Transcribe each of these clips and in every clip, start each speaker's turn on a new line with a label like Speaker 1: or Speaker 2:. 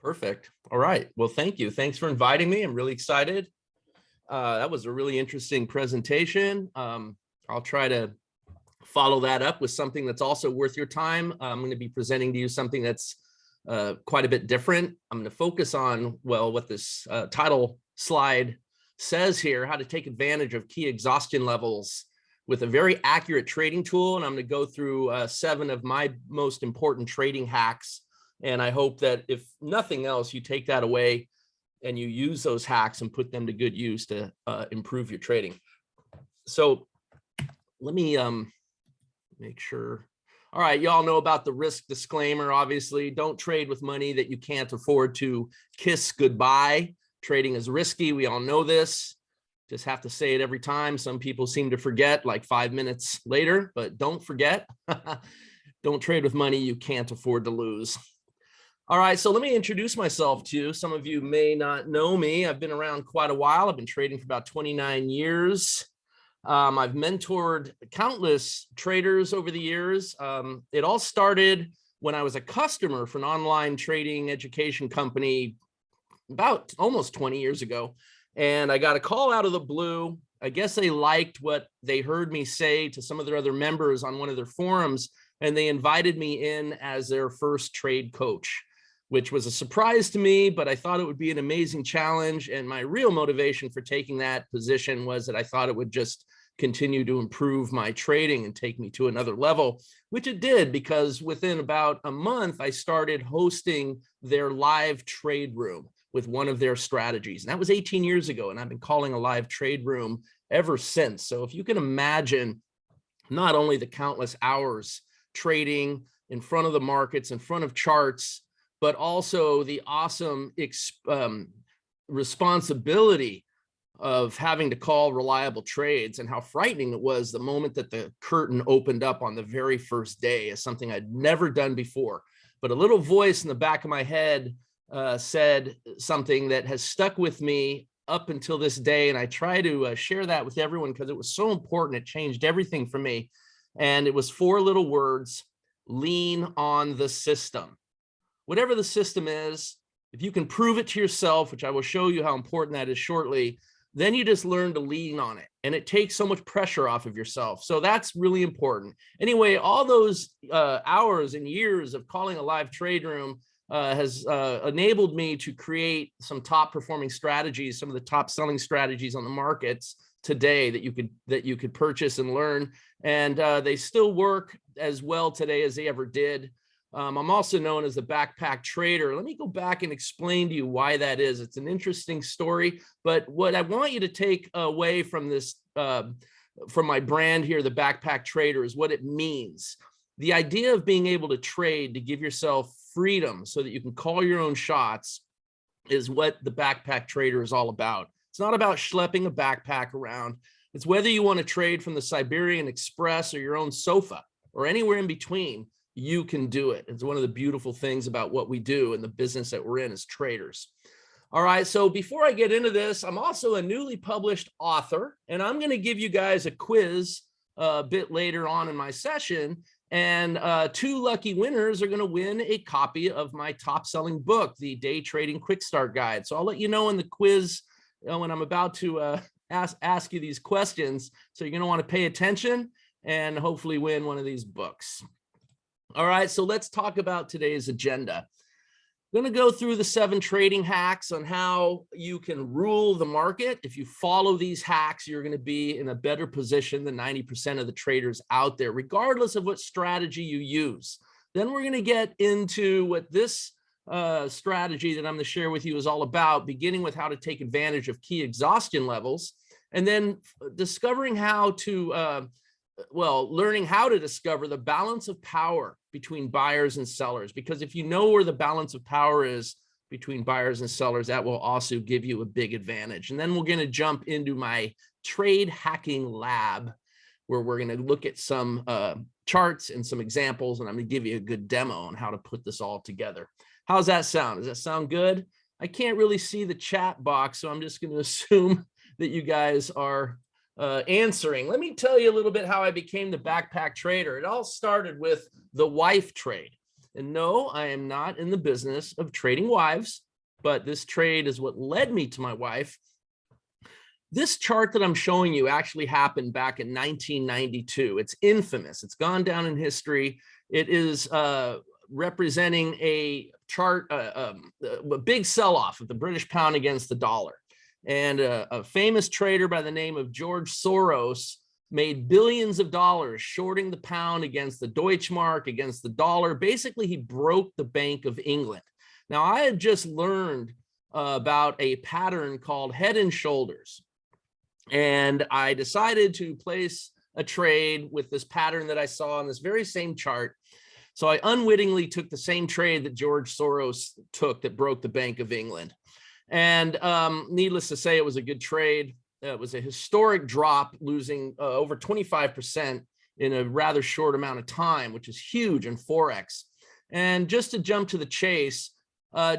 Speaker 1: Perfect. All right. Well, thank you. Thanks for inviting me. I'm really excited. That was a really interesting presentation. I'll try to follow that up with something that's also worth your time. I'm going to be presenting to you something that's quite a bit different. I'm going to focus on, well, what this title slide says here, how to take advantage of key exhaustion levels with a very accurate trading tool. And I'm going to go through 7 of my most important trading hacks. And I hope that if nothing else, you take that away and you use those hacks and put them to good use to improve your trading. So let me make sure. All right, y'all know about the risk disclaimer, obviously. Don't trade with money that you can't afford to kiss goodbye. Trading is risky. We all know this. Just have to say it every time. Some people seem to forget like 5 minutes later, but don't forget. Don't trade with money you can't afford to lose. All right, so let me introduce myself to you. Some of you may not know me. I've been around quite a while. I've been trading for about 29 years. I've mentored countless traders over the years. It all started when I was a customer for an online trading education company about almost 20 years ago. And I got a call out of the blue. I guess they liked what they heard me say to some of their other members on one of their forums, and they invited me in as their first trade coach, which was a surprise to me, but I thought it would be an amazing challenge. And my real motivation for taking that position was that I thought it would just continue to improve my trading and take me to another level, which it did, because within about a month, I started hosting their live trade room with one of their strategies. And that was 18 years ago. And I've been calling a live trade room ever since. So if you can imagine not only the countless hours trading in front of the markets, in front of charts, but also the awesome responsibility of having to call reliable trades, and how frightening it was the moment that the curtain opened up on the very first day is something I'd never done before. But a little voice in the back of my head said something that has stuck with me up until this day. And I try to share that with everyone because it was so important. It changed everything for me. And it was 4 little words: lean on the system. Whatever the system is, if you can prove it to yourself, which I will show you how important that is shortly, then you just learn to lean on it. And it takes so much pressure off of yourself. So that's really important. Anyway, all those hours and years of calling a live trade room has enabled me to create some top performing strategies, some of the top selling strategies on the markets today that you could purchase and learn. And they still work as well today as they ever did. I'm also known as the backpack trader. Let me go back and explain to you why that is. It's an interesting story, but what I want you to take away from this, from my brand here, the backpack trader, is what it means. The idea of being able to trade to give yourself freedom so that you can call your own shots is what the backpack trader is all about. It's not about schlepping a backpack around. It's whether you want to trade from the Siberian Express or your own sofa or anywhere in between, you can do it. It's one of the beautiful things about what we do in the business that we're in as traders. All right, so before I get into this, I'm also a newly published author, and I'm going to give you guys a quiz a bit later on in my session, and 2 lucky winners are going to win a copy of my top-selling book, the Day Trading Quick Start Guide. So I'll let you know in the quiz when I'm about to ask you these questions. So you're going to want to pay attention and hopefully win one of these books. All right, so let's talk about today's agenda. I'm going to go through the 7 trading hacks on how you can rule the market. If you follow these hacks, you're going to be in a better position than 90% of the traders out there, regardless of what strategy you use. Then we're going to get into what this strategy that I'm going to share with you is all about, beginning with how to take advantage of key exhaustion levels, and then discovering how to learning how to discover the balance of power between buyers and sellers. Because if you know where the balance of power is between buyers and sellers, that will also give you a big advantage. And then we're going to jump into my trade hacking lab, where we're going to look at some charts and some examples, and I'm going to give you a good demo on how to put this all together. How's that sound? Does that sound good? I can't really see the chat box, so I'm just going to assume that you guys are answering. Let me tell you a little bit how I became the backpack trader. It all started with the wife trade. And no, I am not in the business of trading wives, but this trade is what led me to my wife. This chart that I'm showing you actually happened back in 1992. It's infamous. It's gone down in history. It is representing a chart, a big sell-off of the British pound against the dollar. And a famous trader by the name of George Soros made billions of dollars shorting the pound against the Deutschmark, against the dollar. Basically, he broke the Bank of England. Now, I had just learned about a pattern called head and shoulders. And I decided to place a trade with this pattern that I saw on this very same chart. So I unwittingly took the same trade that George Soros took that broke the Bank of England. And needless to say, it was a good trade. It was a historic drop, losing over 25% in a rather short amount of time, which is huge in Forex. And just to jump to the chase,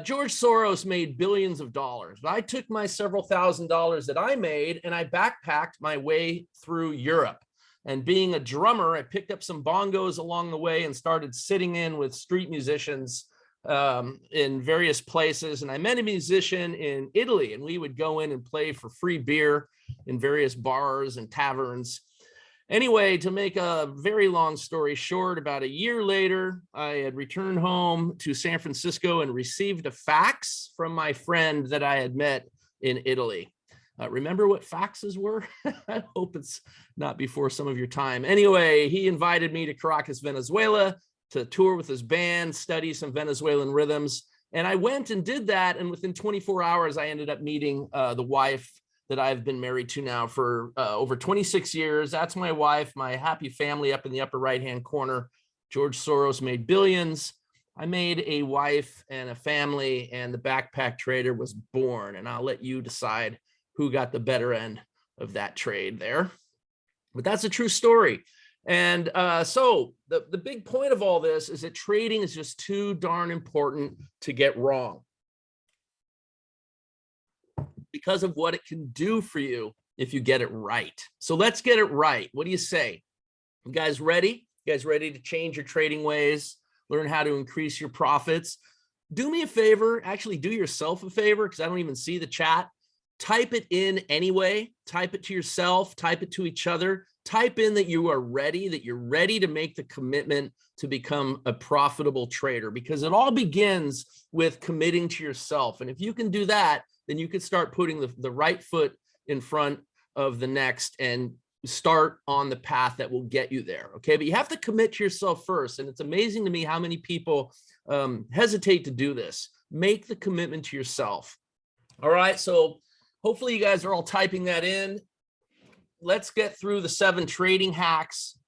Speaker 1: George Soros made billions of dollars, but I took my several $1,000s that I made and I backpacked my way through Europe. And being a drummer, I picked up some bongos along the way and started sitting in with street musicians in various places. And I met a musician in Italy, and we would go in and play for free beer in various bars and taverns. Anyway, to make a very long story short, about a year later, I had returned home to San Francisco and received a fax from my friend that I had met in Italy. Remember what faxes were? I hope it's not before some of your time. Anyway, he invited me to Caracas, Venezuela, to tour with his band, study some Venezuelan rhythms. And I went and did that. And within 24 hours, I ended up meeting the wife that I've been married to now for over 26 years. That's my wife, my happy family up in the upper right-hand corner. George Soros made billions. I made a wife and a family, and the backpack trader was born. And I'll let you decide who got the better end of that trade there. But that's a true story. And so the big point of all this is that trading is just too darn important to get wrong, because of what it can do for you if you get it right. So let's get it right. What do you say? You guys ready? You guys ready to change your trading ways, learn how to increase your profits? Do me a favor, actually do yourself a favor, because I don't even see the chat. Type it in anyway. Type it to yourself, type it to each other. Type in that you are ready, that you're ready to make the commitment to become a profitable trader, because it all begins with committing to yourself. And if you can do that, then you can start putting the right foot in front of the next and start on the path that will get you there. Okay, but you have to commit to yourself first. And it's amazing to me how many people hesitate to do this. Make the commitment to yourself. All right, so hopefully you guys are all typing that in. Let's get through the 7 trading hacks,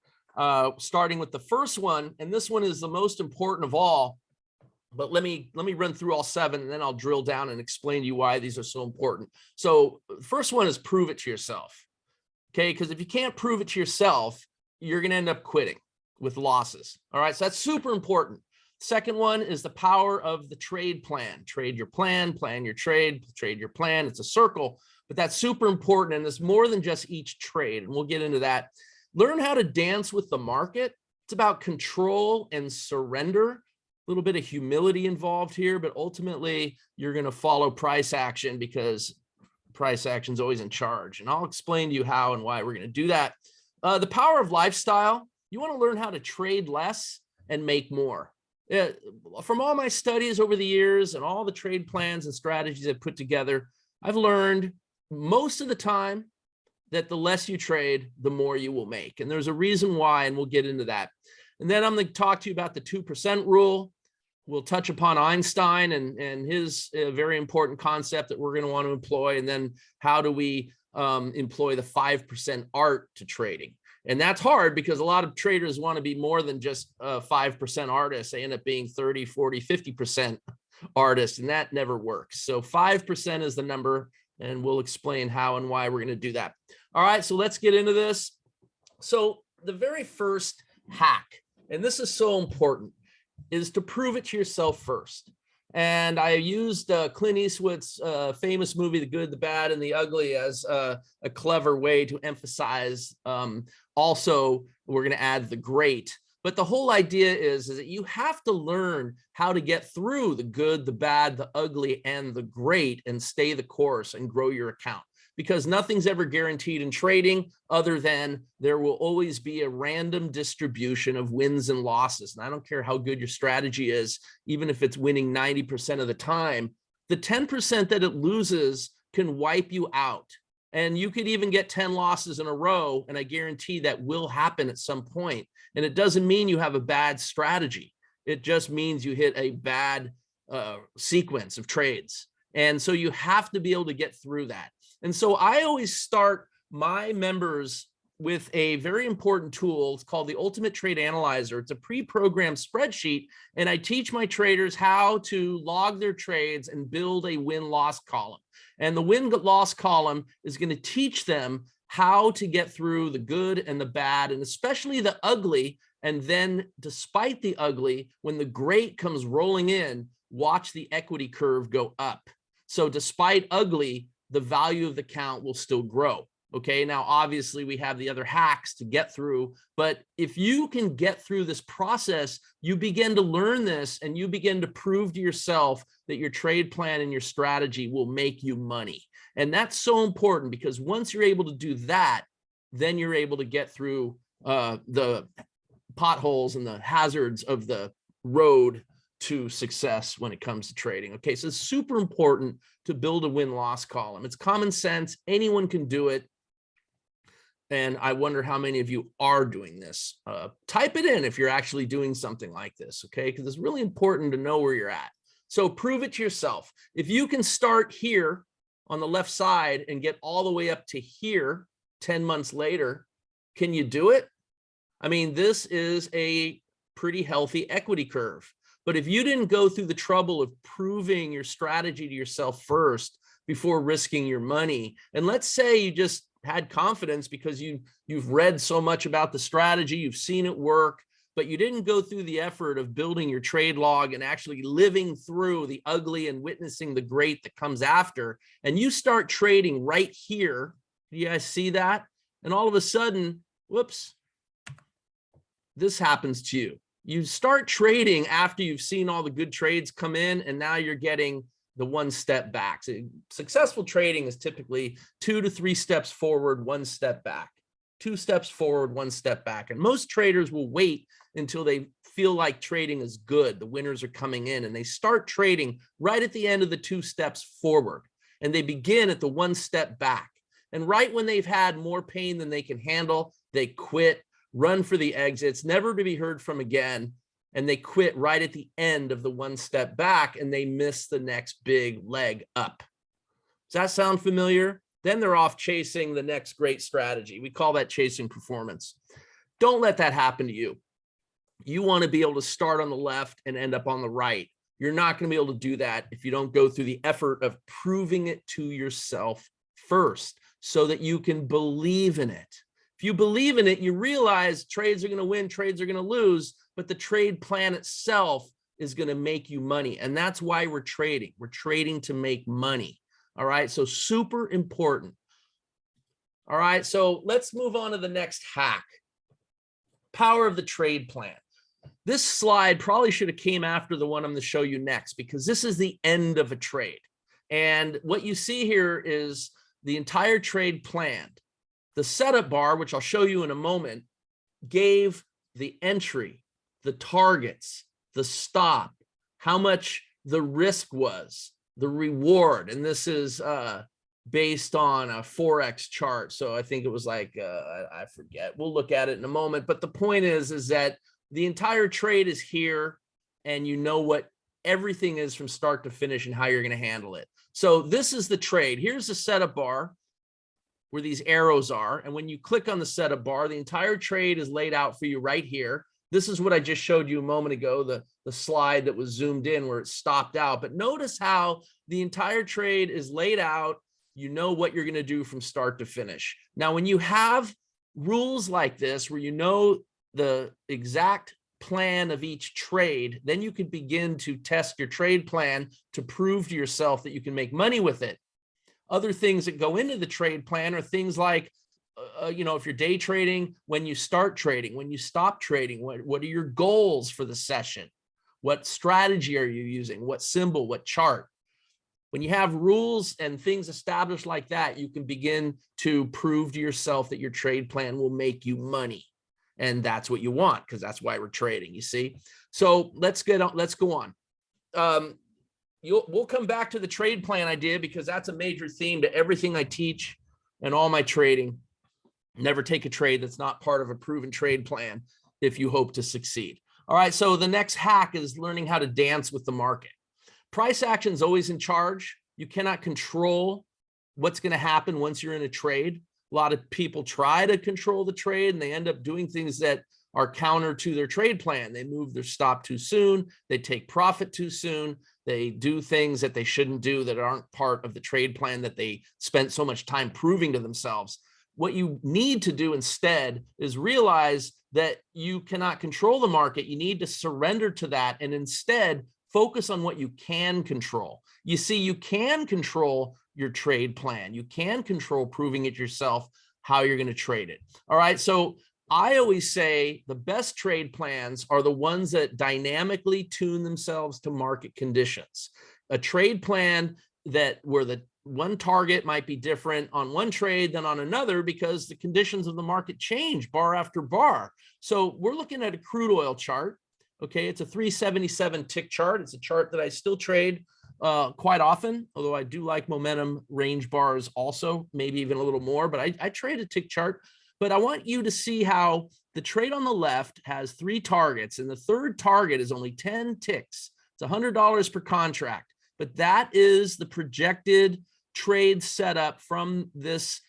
Speaker 1: starting with the first one. And this one is the most important of all. But let me run through all 7, and then I'll drill down and explain to you why these are so important. So the first one is prove it to yourself. Okay, because if you can't prove it to yourself, you're going to end up quitting with losses. All right, so that's super important. Second one is the power of the trade plan. Trade your plan, plan your trade your plan. It's a circle, but that's super important. And there's more than just each trade. And we'll get into that. Learn how to dance with the market. It's about control and surrender. A little bit of humility involved here, but ultimately you're going to follow price action, because price action is always in charge. And I'll explain to you how and why we're going to do that. The power of lifestyle. You want to learn how to trade less and make more. From all my studies over the years and all the trade plans and strategies I've put together, I've learned most of the time that the less you trade, the more you will make. And there's a reason why, and we'll get into that. And then I'm going to talk to you about the 2% rule. We'll touch upon Einstein and his very important concept that we're going to want to employ. And then how do we employ the 5% art to trading? And that's hard, because a lot of traders want to be more than just 5% artists. They end up being 30, 40, 50% artists, and that never works. So 5% is the number, and we'll explain how and why we're going to do that. All right, so let's get into this. So the very first hack, and this is so important, is to prove it to yourself first. And I used Clint Eastwood's famous movie, The Good, the Bad, and the Ugly, as a clever way to emphasize. Also, we're going to add the great But the whole idea is that you have to learn how to get through the good, the bad, the ugly, and the great, and stay the course and grow your account. Because nothing's ever guaranteed in trading other than there will always be a random distribution of wins and losses. And I don't care how good your strategy is, even if it's winning 90% of the time, the 10% that it loses can wipe you out. And you could even get 10 losses in a row, and I guarantee that will happen at some point. And it doesn't mean you have a bad strategy. It just means you hit a bad sequence of trades. And so you have to be able to get through that. And so I always start my members with a very important tool. It's called the Ultimate Trade Analyzer. It's a pre-programmed spreadsheet, and I teach my traders how to log their trades and build a win-loss column. And the win-loss column is going to teach them how to get through the good and the bad, and especially the ugly. And then despite the ugly, when the great comes rolling in, watch the equity curve go up. So despite ugly, the value of the account will still grow. Okay, now obviously we have the other hacks to get through, but if you can get through this process, you begin to learn this and you begin to prove to yourself that your trade plan and your strategy will make you money. And that's so important, because once you're able to do that, then you're able to get through the potholes and the hazards of the road to success when it comes to trading. Okay, so it's super important to build a win-loss column. It's common sense. Anyone can do it. And I wonder how many of you are doing this. Type it in if you're actually doing something like this, okay? Because it's really important to know where you're at. So prove it to yourself. If you can start here on the left side and get all the way up to here 10 months later, can you do it? I mean, this is a pretty healthy equity curve. But if you didn't go through the trouble of proving your strategy to yourself first before risking your money, and let's say you just had confidence because you've read so much about the strategy, you've seen it work, but you didn't go through the effort of building your trade log and actually living through the ugly and witnessing the great that comes after, and you start trading right here. Do you guys see that? And all of a sudden, whoops, this happens to you. You start trading after you've seen all the good trades come in, and now you're getting the one step back. So successful trading is typically 2 to 3 steps forward, 1 step back, 2 steps forward, 1 step back. And most traders will wait until they feel like trading is good. The winners are coming in, and they start trading right at the end of the 2 steps forward, and they begin at the 1 step back. And right when they've had more pain than they can handle, they quit, run for the exits, never to be heard from again. And they quit right at the end of the 1 step back, and they miss the next big leg up. Does that sound familiar? Then they're off chasing the next great strategy. We call that chasing performance. Don't let that happen to you. You want to be able to start on the left and end up on the right. You're not going to be able to do that if you don't go through the effort of proving it to yourself first, so that you can believe in it. If you believe in it, you realize trades are going to win, trades are going to lose, but the trade plan itself is going to make you money. And that's why we're trading. We're trading to make money. All right. So super important. All right. So let's move on to the next hack. Power of the trade plan. This slide probably should have came after the one I'm going to show you next, because this is the end of a trade. And what you see here is the entire trade planned. The setup bar, which I'll show you in a moment, gave the entry, the targets, the stop, how much the risk was, the reward. And this is based on a Forex chart. So I think it was like, I forget. We'll look at it in a moment. But the point is that the entire trade is here, and you know what everything is from start to finish and how you're going to handle it. So this is the trade. Here's the setup bar where these arrows are. And when you click on the setup bar, the entire trade is laid out for you right here. This is what I just showed you a moment ago, the slide that was zoomed in where it stopped out. But notice how the entire trade is laid out. You know what you're going to do from start to finish. Now, when you have rules like this, where you know the exact plan of each trade, then you can begin to test your trade plan to prove to yourself that you can make money with it. Other things that go into the trade plan are things like if you're day trading, when you start trading, when you stop trading, what are your goals for the session? What strategy are you using? What symbol, what chart? When you have rules and things established like that, you can begin to prove to yourself that your trade plan will make you money. And that's what you want, because that's why we're trading, you see? So let's go on. We'll come back to the trade plan idea, because that's a major theme to everything I teach and all my trading. Never take a trade that's not part of a proven trade plan if you hope to succeed. All right, so the next hack is learning how to dance with the market. Price action is always in charge. You cannot control what's going to happen once you're in a trade. A lot of people try to control the trade, and they end up doing things that are counter to their trade plan. They move their stop too soon. They take profit too soon. They do things that they shouldn't do that aren't part of the trade plan that they spent so much time proving to themselves. What you need to do instead is realize that you cannot control the market. You need to surrender to that and instead focus on what you can control. You see, you can control your trade plan. You can control proving it yourself how you're going to trade it. All right. So I always say the best trade plans are the ones that dynamically tune themselves to market conditions. A trade plan where the one target might be different on one trade than on another because the conditions of the market change bar after bar. So we're looking at a crude oil chart. Okay, it's a 377 tick chart. It's a chart that I still trade quite often, although I do like momentum range bars also, maybe even a little more, but I trade a tick chart. But I want you to see how the trade on the left has 3 targets, and the third target is only 10 ticks. It's $100 per contract, but that is the projected trade setup from this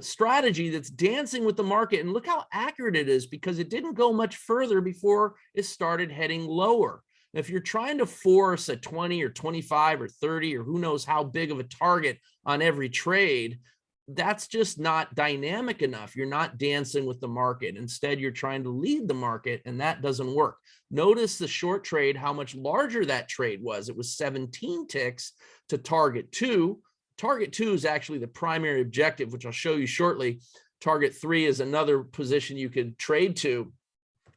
Speaker 1: strategy that's dancing with the market. And look how accurate it is, because it didn't go much further before it started heading lower. If you're trying to force a 20 or 25 or 30 or who knows how big of a target on every trade, that's just not dynamic enough. You're not dancing with the market. Instead, you're trying to lead the market, and that doesn't work. Notice the short trade, how much larger that trade was. It was 17 ticks to target 2. Target 2 is actually the primary objective, which I'll show you shortly. Target 3 is another position you could trade to,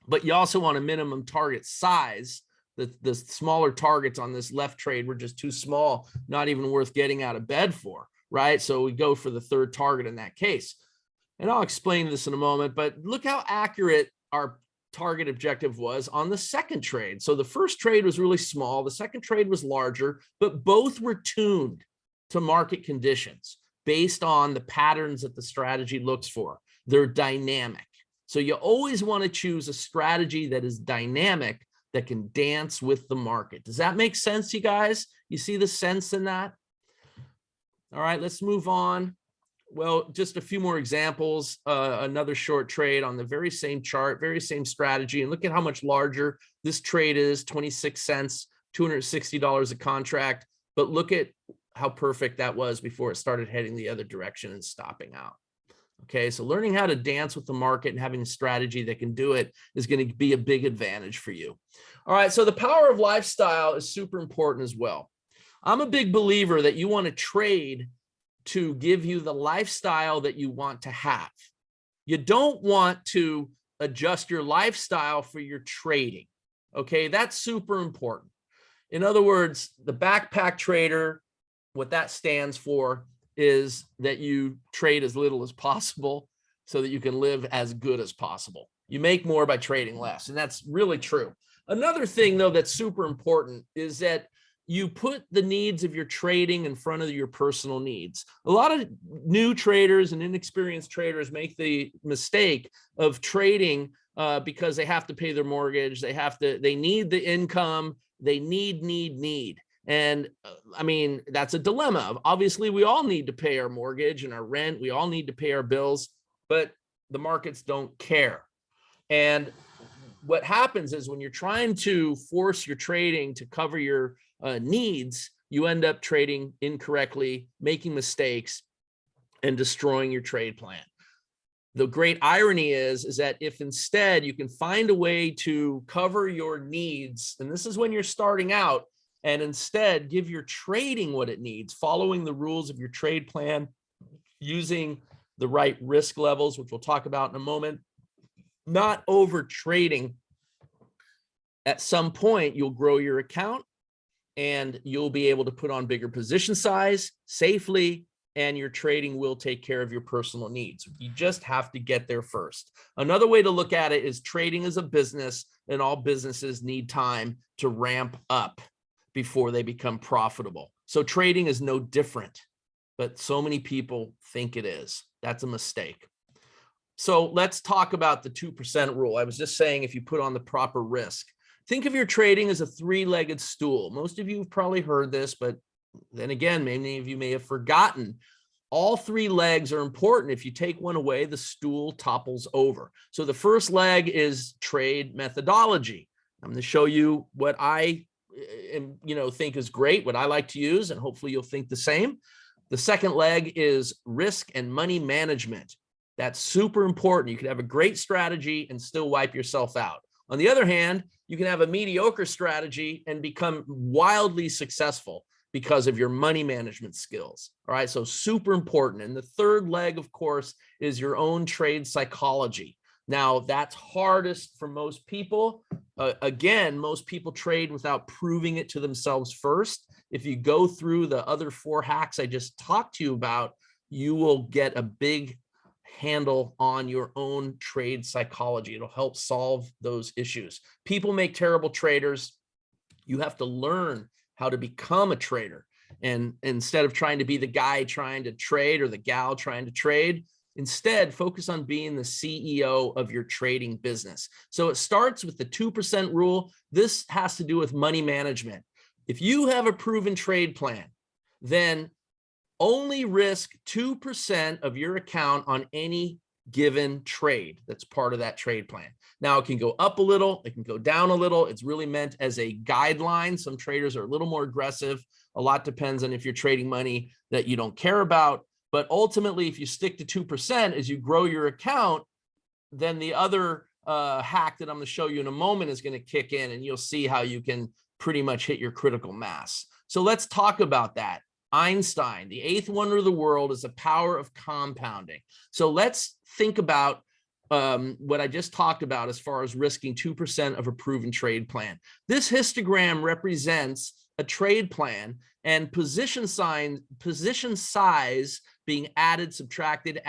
Speaker 1: but you also want a minimum target size. The smaller targets on this left trade were just too small, not even worth getting out of bed for, right? So we go for the third target in that case. And I'll explain this in a moment, but look how accurate our target objective was on the second trade. So the first trade was really small. The second trade was larger, but both were tuned to market conditions based on the patterns that the strategy looks for. They're dynamic. So you always want to choose a strategy that is dynamic, that can dance with the market. Does that make sense, you guys? You see the sense in that? All right, let's move on. Well, just a few more examples. Another short trade on the very same chart, very same strategy. And look at how much larger this trade is, 26 cents, $260 a contract. But look at how perfect that was before it started heading the other direction and stopping out. Okay, so learning how to dance with the market and having a strategy that can do it is going to be a big advantage for you. All right, so the power of lifestyle is super important as well. I'm a big believer that you want to trade to give you the lifestyle that you want to have. You don't want to adjust your lifestyle for your trading. Okay, that's super important. In other words, the backpack trader, what that stands for is that you trade as little as possible so that you can live as good as possible. You make more by trading less, and that's really true. Another thing, though, that's super important is that you put the needs of your trading in front of your personal needs. A lot of new traders and inexperienced traders make the mistake of trading because they have to pay their mortgage. They need the income. They need. And I mean, that's a dilemma. Obviously, we all need to pay our mortgage and our rent. We all need to pay our bills, but the markets don't care. And what happens is when you're trying to force your trading to cover your needs, you end up trading incorrectly, making mistakes, and destroying your trade plan. The great irony is that if instead you can find a way to cover your needs, and this is when you're starting out, and instead give your trading what it needs, following the rules of your trade plan, using the right risk levels, which we'll talk about in a moment, not over trading. At some point, you'll grow your account and you'll be able to put on bigger position size safely, and your trading will take care of your personal needs. You just have to get there first. Another way to look at it is trading is a business, and all businesses need time to ramp up before they become profitable. So trading is no different, but so many people think it is. That's a mistake. So let's talk about the 2% rule. I was just saying, if you put on the proper risk, think of your trading as a three-legged stool. Most of you have probably heard this, but then again, many of you may have forgotten. All three legs are important. If you take one away, the stool topples over. So the first leg is trade methodology. I'm going to show you what I think is great, what I like to use, and hopefully you'll think the same. The second leg is risk and money management. That's super important. You can have a great strategy and still wipe yourself out. On the other hand, you can have a mediocre strategy and become wildly successful because of your money management skills. All right, so super important. And the third leg, of course, is your own trade psychology. Now, that's hardest for most people. Again, most people trade without proving it to themselves first. If you go through the other 4 hacks I just talked to you about, you will get a big handle on your own trade psychology. It'll help solve those issues. People make terrible traders. You have to learn how to become a trader. And instead of trying to be the guy trying to trade or the gal trying to trade, instead focus on being the CEO of your trading business. So it starts with the 2% rule. This has to do with money management. If you have a proven trade plan, then only risk 2% of your account on any given trade that's part of that trade plan. Now, it can go up a little, it can go down a little. It's really meant as a guideline. Some traders are a little more aggressive. A lot depends on if you're trading money that you don't care about. But ultimately, if you stick to 2% as you grow your account, then the other hack that I'm going to show you in a moment is going to kick in, and you'll see how you can pretty much hit your critical mass. So let's talk about that. Einstein, the 8th wonder of the world, is the power of compounding. So let's think about what I just talked about as far as risking 2% of a proven trade plan. This histogram represents a trade plan and position size being added, subtracted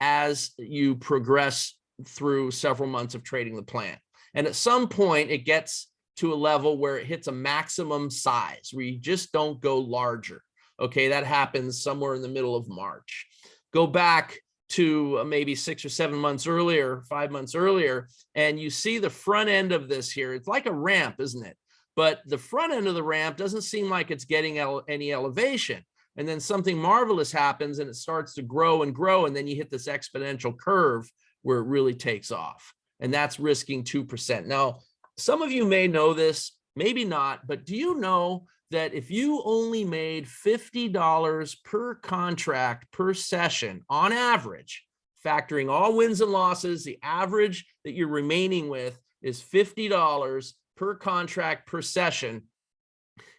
Speaker 1: as you progress through several months of trading the plan. And at some point, it gets to a level where it hits a maximum size where you just don't go larger. Okay, that happens somewhere in the middle of March. Go back to maybe 6 or 7 months earlier, 5 months earlier, and you see the front end of this here. It's like a ramp, isn't it? But the front end of the ramp doesn't seem like it's getting any elevation. And then something marvelous happens and it starts to grow and grow. And then you hit this exponential curve where it really takes off. And that's risking 2%. Now, some of you may know this, maybe not, but do you know that if you only made $50 per contract per session on average, factoring all wins and losses, the average that you're remaining with is $50 per contract per session.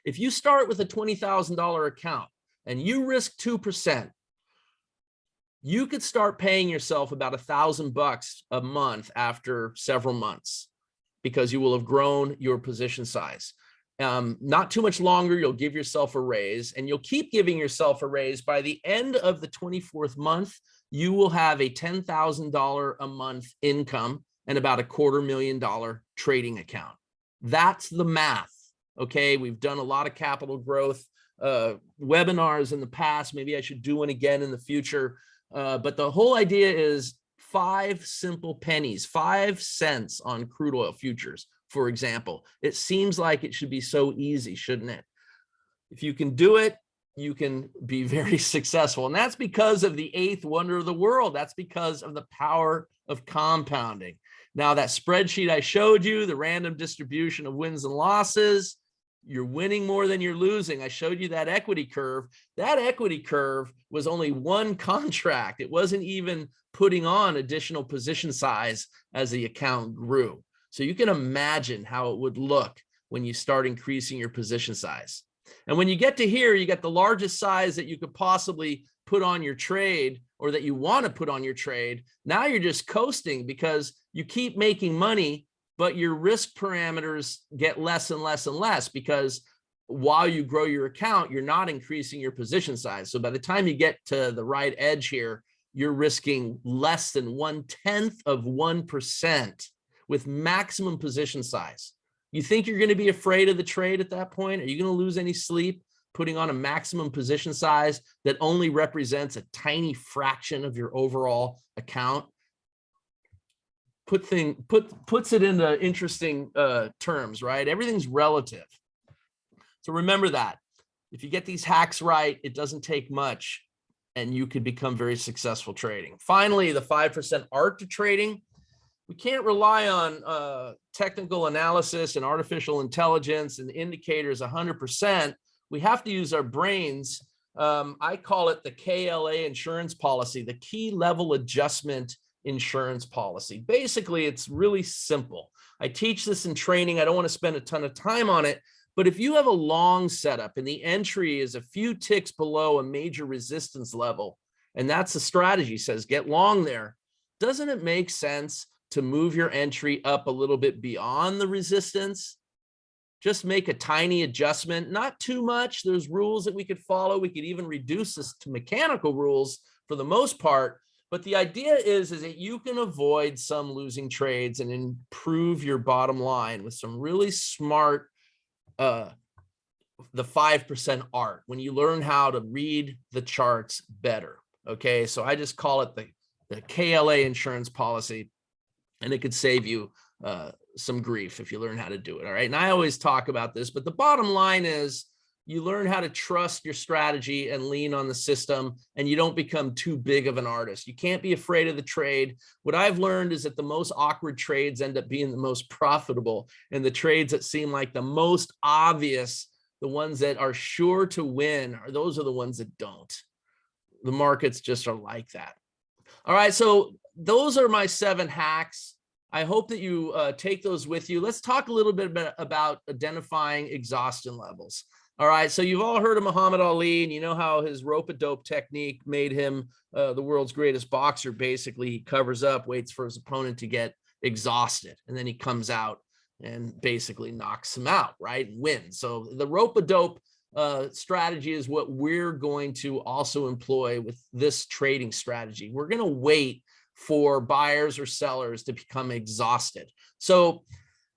Speaker 1: If you start with a $20,000 account and you risk 2%, you could start paying yourself about $1,000 a month after several months, because you will have grown your position size. Not too much longer, you'll give yourself a raise, and you'll keep giving yourself a raise. By the end of the 24th month, you will have a $10,000 a month income and about $250,000 trading account. That's the math. Okay, we've done a lot of capital growth webinars in the past. Maybe I should do one again in the future. But the whole idea is 5 simple pennies, 5 cents on crude oil futures, for example. It seems like it should be so easy, shouldn't it? If you can do it, you can be very successful. And that's because of the 8th wonder of the world. That's because of the power of compounding. Now, that spreadsheet I showed you, the random distribution of wins and losses, you're winning more than you're losing. I showed you that equity curve. That equity curve was only one contract. It wasn't even putting on additional position size as the account grew. So you can imagine how it would look when you start increasing your position size. And when you get to here, you get the largest size that you could possibly put on your trade or that you want to put on your trade, now you're just coasting because you keep making money, but your risk parameters get less and less and less because while you grow your account, you're not increasing your position size. So by the time you get to the right edge here, you're risking less than 0.1% with maximum position size. You think you're going to be afraid of the trade at that point? Are you going to lose any sleep putting on a maximum position size that only represents a tiny fraction of your overall account? Puts it into interesting terms, right? Everything's relative. So remember that. If you get these hacks right, it doesn't take much and you could become very successful trading. Finally, the 5% art to trading. We can't rely on technical analysis and artificial intelligence and indicators 100%. We have to use our brains. I call it the KLA insurance policy, the key level adjustment insurance policy. Basically, it's really simple. I teach this in training. I don't want to spend a ton of time on it, but if you have a long setup and the entry is a few ticks below a major resistance level, and that's the strategy, says get long there, doesn't it make sense to move your entry up a little bit beyond the resistance? Just make a tiny adjustment, not too much. There's rules that we could follow. We could even reduce this to mechanical rules for the most part. But the idea is that you can avoid some losing trades and improve your bottom line with some really smart, the 5% art, when you learn how to read the charts better. Okay, so I just call it the KLA insurance policy, and it could save you some grief if you learn how to do it. All right, and I always talk about this, but the bottom line is you learn how to trust your strategy and lean on the system, and you don't become too big of an artist. You can't be afraid of the trade. What I've learned is that the most awkward trades end up being the most profitable, and the trades that seem like the most obvious, the ones that are sure to win, those are the ones that don't. The markets just are like that. All right, so those are my 7 hacks. I hope that you take those with you. Let's talk a little bit about identifying exhaustion levels. All right, so you've all heard of Muhammad Ali, and you know how his rope-a-dope technique made him the world's greatest boxer. Basically, he covers up, waits for his opponent to get exhausted, and then he comes out and basically knocks him out, right, and wins. So the rope-a-dope strategy is what we're going to also employ with this trading strategy. We're going to wait for buyers or sellers to become exhausted. So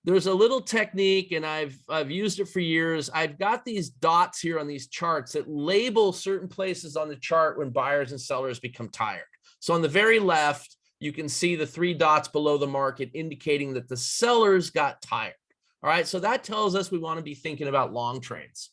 Speaker 1: there's a little technique, and I've used it for years. I've got these dots here on these charts that label certain places on the chart when buyers and sellers become tired. So on the very left, you can see the 3 dots below the market indicating that the sellers got tired. All right, so that tells us we want to be thinking about long trades.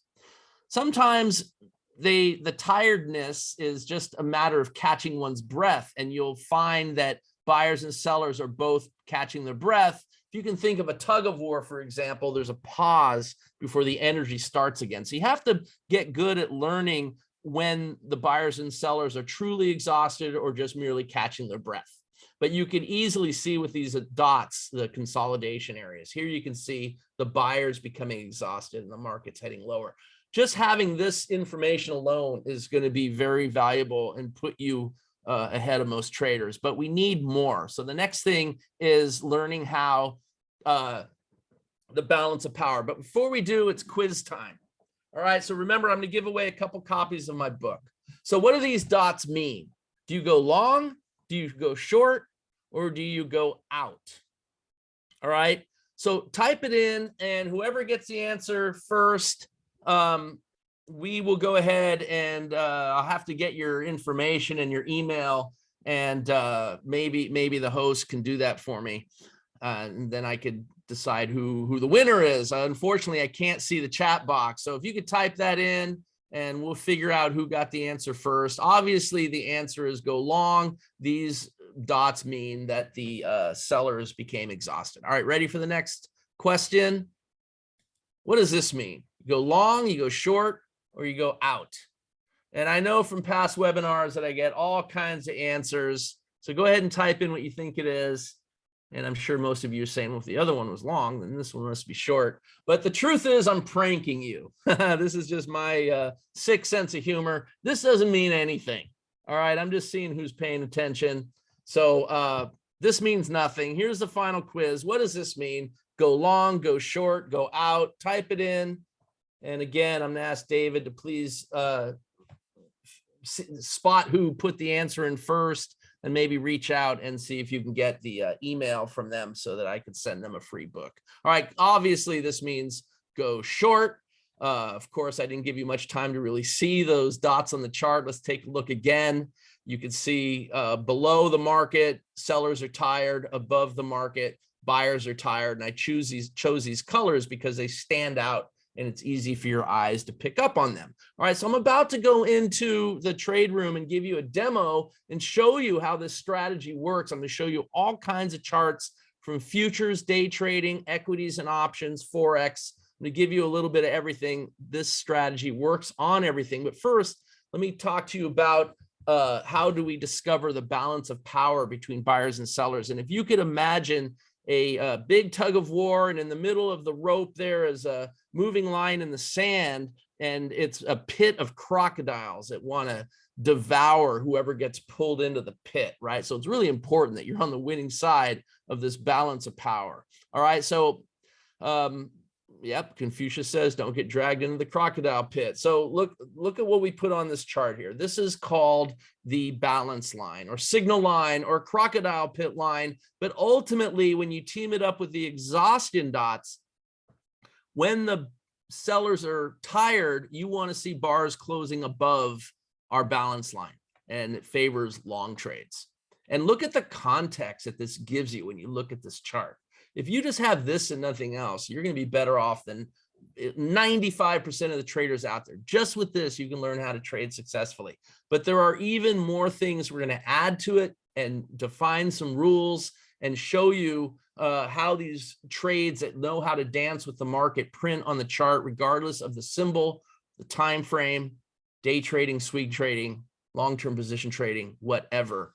Speaker 1: Sometimes the tiredness is just a matter of catching one's breath, and you'll find that buyers and sellers are both catching their breath. If you can think of a tug of war, for example, there's a pause before the energy starts again. So you have to get good at learning when the buyers and sellers are truly exhausted or just merely catching their breath. But you can easily see with these dots, the consolidation areas. Here you can see the buyers becoming exhausted and the market's heading lower. Just having this information alone is going to be very valuable and put you ahead of most traders, but we need more. So the next thing is learning how the balance of power. But before we do, it's quiz time. All right, so remember, I'm going to give away a couple copies of my book. So what do these dots mean? Do you go long? Do you go short? Or do you go out? All right, so type it in, and whoever gets the answer first, we will go ahead and I'll have to get your information and your email, and maybe the host can do that for me, and then I could decide who the winner is. Unfortunately, I can't see the chat box, so if you could type that in, and we'll figure out who got the answer first. Obviously, the answer is go long. These dots mean that the sellers became exhausted. All right, ready for the next question? What does this mean? You go long, you go short, or you go out? And I know from past webinars that I get all kinds of answers. So go ahead and type in what you think it is. And I'm sure most of you are saying, well, if the other one was long, then this one must be short. But the truth is, I'm pranking you. This is just my sick sense of humor. This doesn't mean anything. All right, I'm just seeing who's paying attention. So this means nothing. Here's the final quiz. What does this mean? Go long, go short, go out, type it in. And again, I'm gonna ask David to please spot who put the answer in first and maybe reach out and see if you can get the email from them so that I could send them a free book. All right, obviously this means go short. Of course, I didn't give you much time to really see those dots on the chart. Let's take a look again. You can see below the market, sellers are tired. Above the market, buyers are tired. And I chose these colors because they stand out and it's easy for your eyes to pick up on them. All right, so I'm about to go into the trade room and give you a demo and show you how this strategy works. I'm going to show you all kinds of charts from futures, day trading, equities and options, Forex. I'm going to give you a little bit of everything. This strategy works on everything. But first, let me talk to you about how do we discover the balance of power between buyers and sellers. And if you could imagine a big tug of war, and in the middle of the rope there is a moving line in the sand, and it's a pit of crocodiles that want to devour whoever gets pulled into the pit, right? So it's really important that you're on the winning side of this balance of power. All right, so yep, Confucius says, don't get dragged into the crocodile pit. So look at what we put on this chart here. This is called the balance line or signal line or crocodile pit line. But ultimately, when you team it up with the exhaustion dots, when the sellers are tired, you want to see bars closing above our balance line, and it favors long trades. And look at the context that this gives you when you look at this chart. If you just have this and nothing else, you're going to be better off than 95% of the traders out there. Just with this, you can learn how to trade successfully. But there are even more things we're going to add to it and define some rules and show you how these trades that know how to dance with the market print on the chart, regardless of the symbol, the time frame, day trading, swing trading, long-term position trading, whatever.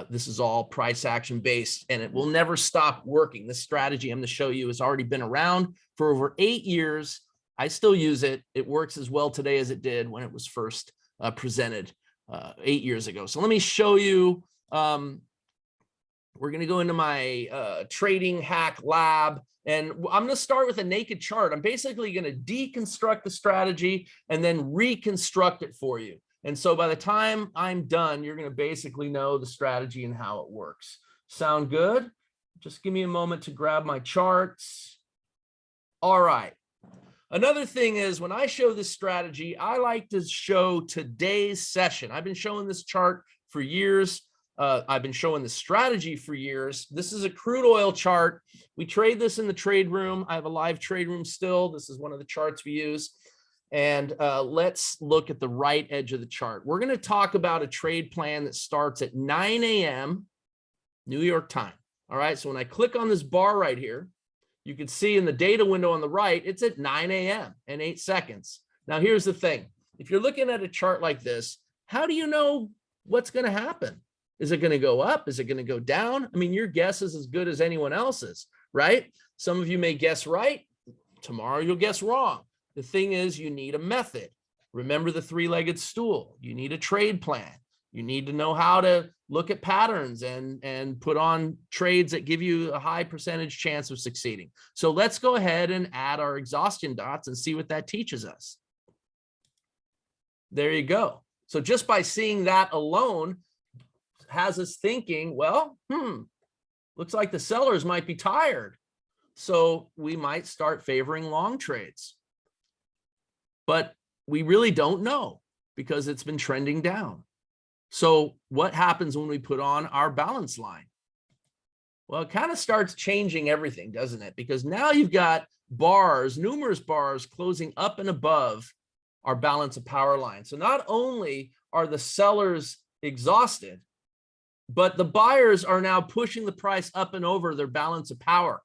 Speaker 1: This is all price action based, and it will never stop working. This strategy I'm going to show you has already been around for over 8 years. I still use it. It works as well today as it did when it was first presented 8 years ago. So let me show you. We're going to go into my trading hack lab, and I'm going to start with a naked chart. I'm basically going to deconstruct the strategy and then reconstruct it for you. And so by the time I'm done, you're going to basically know the strategy and how it works. Sound good? Just give me a moment to grab my charts. All right. Another thing is when I show this strategy, I like to show today's session. I've been showing this chart for years. I've been showing this strategy for years. This is a crude oil chart. We trade this in the trade room. I have a live trade room still. This is one of the charts we use. And let's look at the right edge of the chart. We're going to talk about a trade plan that starts at 9 a.m. New York time. All right. So when I click on this bar right here, you can see in the data window on the right, it's at 9 a.m. and 8 seconds. Now, here's the thing. If you're looking at a chart like this, how do you know what's going to happen? Is it going to go up? Is it going to go down? I mean, your guess is as good as anyone else's, right? Some of you may guess right. Tomorrow you'll guess wrong. The thing is, you need a method. Remember the three-legged stool. You need a trade plan. You need to know how to look at patterns and put on trades that give you a high percentage chance of succeeding. So let's go ahead and add our exhaustion dots and see what that teaches us. There you go. So just by seeing that alone has us thinking, well, looks like the sellers might be tired. So we might start favoring long trades. But we really don't know because it's been trending down. So what happens when we put on our balance line? Well, it kind of starts changing everything, doesn't it? Because now you've got bars, numerous bars closing up and above our balance of power line. So not only are the sellers exhausted, but the buyers are now pushing the price up and over their balance of power.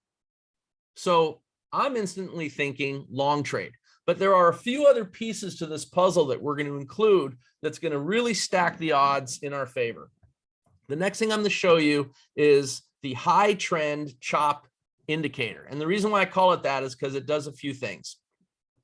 Speaker 1: So I'm instantly thinking long trade. But there are a few other pieces to this puzzle that we're going to include that's going to really stack the odds in our favor. The next thing I'm going to show you is the high trend chop indicator. And the reason why I call it that is because it does a few things.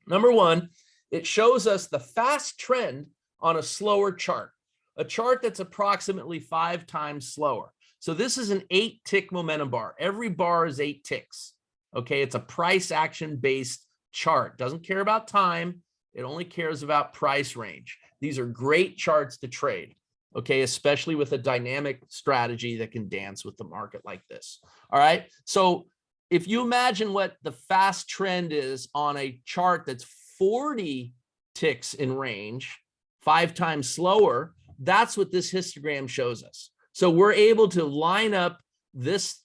Speaker 1: Number one, it shows us the fast trend on a slower chart. a chart that's approximately 5 times slower. So this is an 8-tick momentum bar. Every bar is 8 ticks. Okay, it's a price action based chart. Doesn't care about time. It only cares about price range. These are great charts to trade. Okay, especially with a dynamic strategy that can dance with the market like this. All right, so if you imagine what the fast trend is on a chart that's 40 ticks in range, 5 times slower, that's what this histogram shows us. So we're able to line up this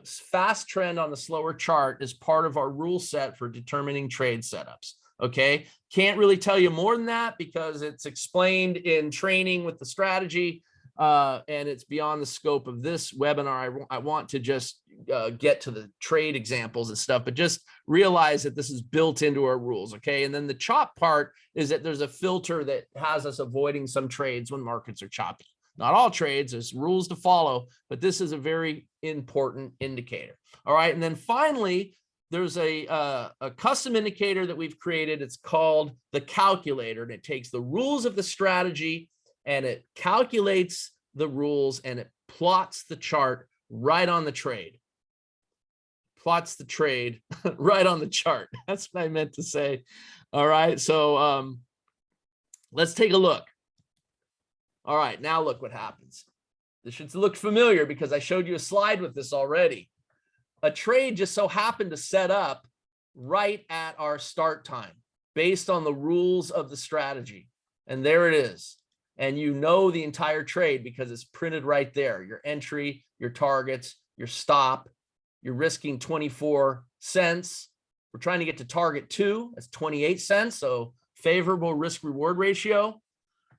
Speaker 1: fast trend on the slower chart as part of our rule set for determining trade setups. Okay, can't really tell you more than that because it's explained in training with the strategy, and it's beyond the scope of this webinar. I want to just get to the trade examples and stuff, but just realize that this is built into our rules. Okay, and then the chop part is that there's a filter that has us avoiding some trades when markets are choppy. Not all trades, there's rules to follow, but this is a very important indicator. All right, and then finally, there's a custom indicator that we've created. It's called the calculator, and it takes the rules of the strategy and it calculates the rules and it plots the chart right on the trade. Plots the trade right on the chart. That's what I meant to say. All right, so let's take a look. All right, now look what happens. This should look familiar because I showed you a slide with this already. A trade just so happened to set up right at our start time based on the rules of the strategy. And there it is. And you know the entire trade because it's printed right there. Your entry, your targets, your stop. You're risking 24 cents. We're trying to get to target 2. That's 28 cents. So favorable risk reward ratio.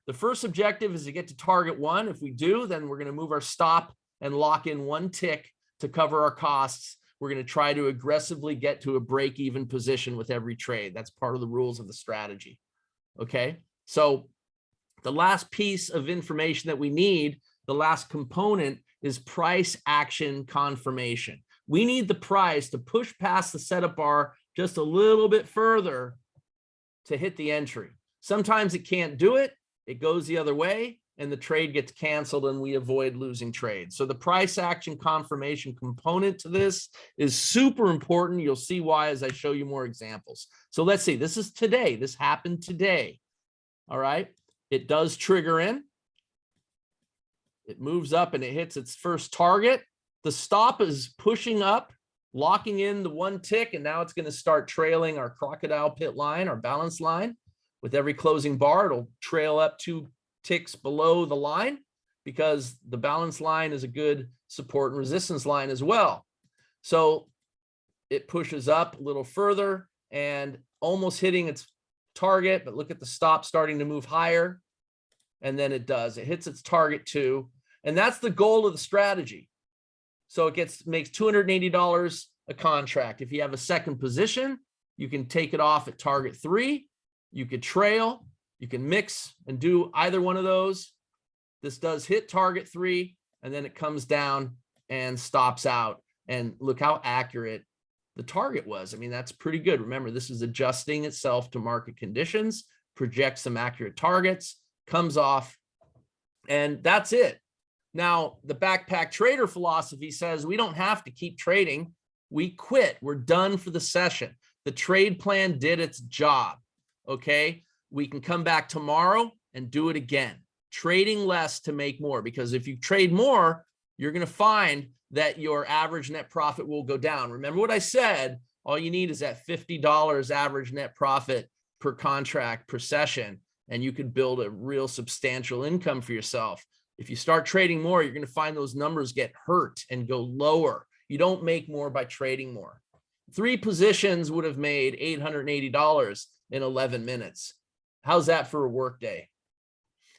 Speaker 1: The first objective is to get to target 1. If we do, then we're going to move our stop and lock in 1 tick to cover our costs. We're going to try to aggressively get to a break-even position with every trade. That's part of the rules of the strategy. Okay, so the last piece of information that we need, the last component, is price action confirmation. We need the price to push past the setup bar just a little bit further to hit the entry. Sometimes it can't do it. It goes the other way and the trade gets canceled and we avoid losing trades. So the price action confirmation component to this is super important. You'll see why as I show you more examples. So let's see, this is today. This happened today. All right. It does trigger in. It moves up and it hits its first target. The stop is pushing up, locking in the 1 tick, and now it's going to start trailing our crocodile pit line, our balance line. With every closing bar, it'll trail up 2 ticks below the line because the balance line is a good support and resistance line as well. So it pushes up a little further and almost hitting its target, but look at the stop starting to move higher. And then it does. It hits its target 2. And that's the goal of the strategy. So it makes $280 a contract. If you have a second position, you can take it off at target 3. You could trail, you can mix and do either one of those. This does hit target 3, and then it comes down and stops out. And look how accurate the target was. I mean, that's pretty good. Remember, this is adjusting itself to market conditions, projects some accurate targets, comes off, and that's it. Now, the backpack trader philosophy says we don't have to keep trading. We quit. We're done for the session. The trade plan did its job. Okay, we can come back tomorrow and do it again. Trading less to make more, because if you trade more, you're going to find that your average net profit will go down. Remember what I said, all you need is that $50 average net profit per contract per session, and you can build a real substantial income for yourself. If you start trading more, you're going to find those numbers get hurt and go lower. You don't make more by trading more. 3 positions would have made $880 in 11 minutes. How's that for a work day?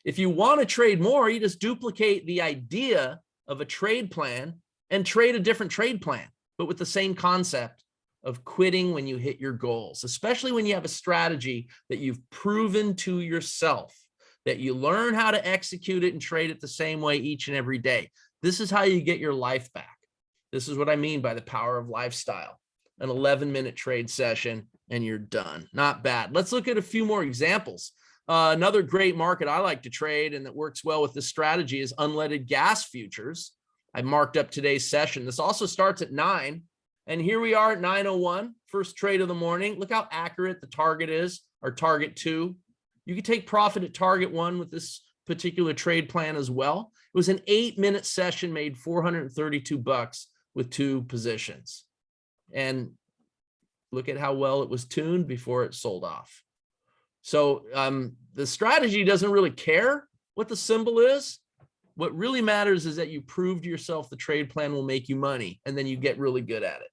Speaker 1: If you want to trade more, you just duplicate the idea of a trade plan and trade a different trade plan, but with the same concept of quitting when you hit your goals, especially when you have a strategy that you've proven to yourself, that you learn how to execute it and trade it the same way each and every day. This is how you get your life back. This is what I mean by the power of lifestyle. An 11-minute trade session and you're done. Not bad. Let's look at a few more examples. Another great market I like to trade and that works well with this strategy is unleaded gas futures. I marked up today's session. This also starts at 9. And here we are at 9:01, first trade of the morning. Look how accurate the target is, or target 2. You can take profit at target 1 with this particular trade plan as well. It was an 8-minute session, made $432 with 2 positions. And look at how well it was tuned before it sold off. So the strategy doesn't really care what the symbol is. What really matters is that you prove to yourself the trade plan will make you money, and then you get really good at it.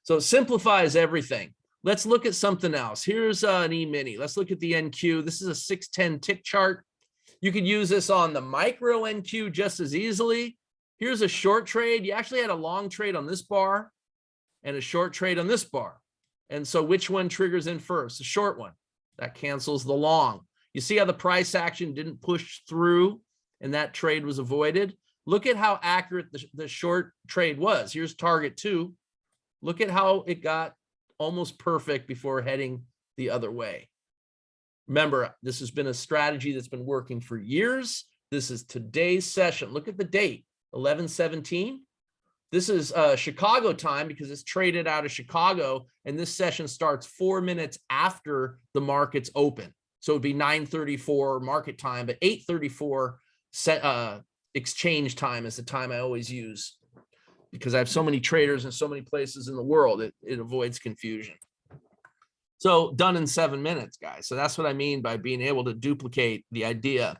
Speaker 1: So it simplifies everything. Let's look at something else. Here's an E-mini. Let's look at the NQ. This is a 610 tick chart. You could use this on the micro NQ just as easily. Here's a short trade. You actually had a long trade on this bar and a short trade on this bar. And so which one triggers in first? The short one. That cancels the long. You see how the price action didn't push through and that trade was avoided? Look at how accurate the short trade was. Here's target 2. Look at how it got almost perfect before heading the other way. Remember, this has been a strategy that's been working for years. This is today's session. Look at the date, 11/17. This is Chicago time because it's traded out of Chicago, and this session starts 4 minutes after the market's open. So it'd be 9:34 market time, but 8:34 exchange time is the time I always use because I have so many traders in so many places in the world. It avoids confusion. So done in 7 minutes, guys. So that's what I mean by being able to duplicate the idea.